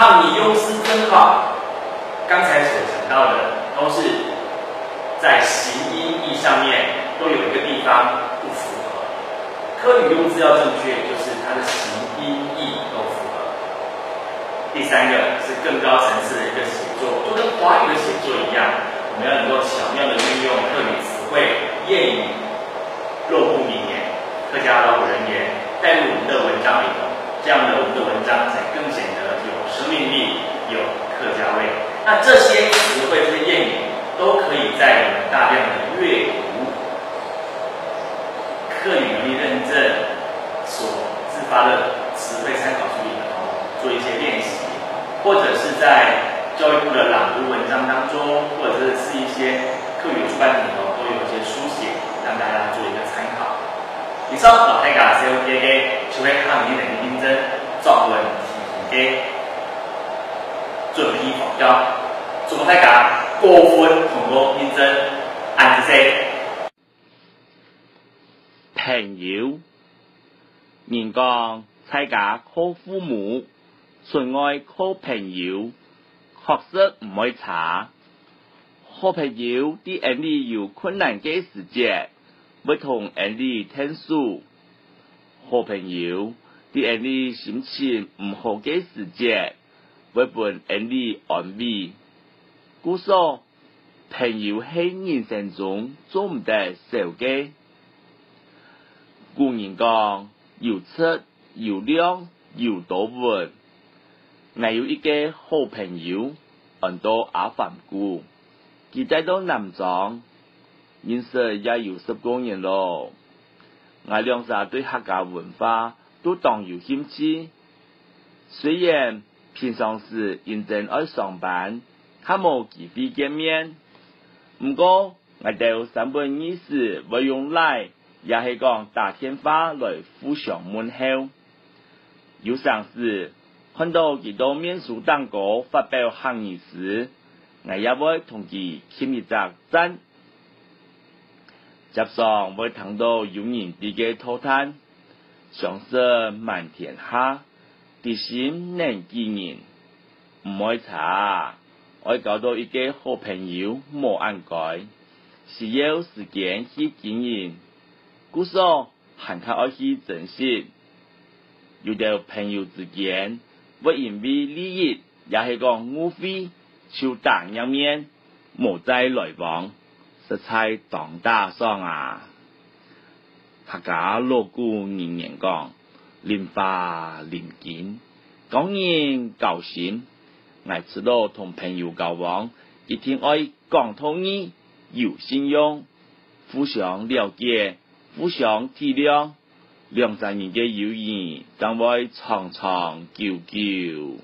汉语用词真好。刚才所讲到的都是在形音义上面都有一个地方不符合。客语用字要正确，就是它的形音义都符合。第三个是更高层次的一个写作，就跟华语的写作一样，我们要能够巧妙的运用客语词汇、谚语、落户名言、客家老古人言带入我们的文章里头，这样的我们的文章才更显得有生命力、有客家味。那这些词汇、这些谚语都可以在我们大量的阅读、客语能力认证所自发的词汇参考书里头做一些练习，或者是在教育部的朗读文章当中，或者是一些客语出版品里头都有一些书写，让大家做一个参考。以上老太家小姐嘅就会抗议能力竞争作文题嘅准批防教，祝大家高分通过竞争，安之些。朋友，人講大家靠父母，純愛靠朋友，學識唔會差。好朋友啲人哋有困難嘅時節，會同人哋傾訴；好朋友啲人哋心情唔好嘅時節，會伴人哋安慰。故所朋友係人生中做唔得少嘅。古人講有質有量有多穩，我有一個好朋友，按到阿凡姑，佢帶到南莊，認識也有10多年咯。我兩者對客家文化都當有興趣，雖然平常時認真愛上班，還冇機會見面，不過我哋3本2時會用來。也係講打電話來互相問候。有陣時看到佢到面書當稿發表行義時，我也會同佢傾一隻讚。接上會聽到有人哋嘅吐嘆，常說滿天下，啲心能見人，唔愛查，愛搞到一個好朋友冇按改，需要時間去經營。故所很靠愛去珍惜，有的朋友之間，不因為利益，也係講誤會，就打一面，冇再來往，實在當大喪啊！客家老古人言講，臨花臨堅，講人交心，我知道同朋友交往，一定愛講通義，有信用，互相了解。互相體諒，兩三人嘅友誼將會長長久久。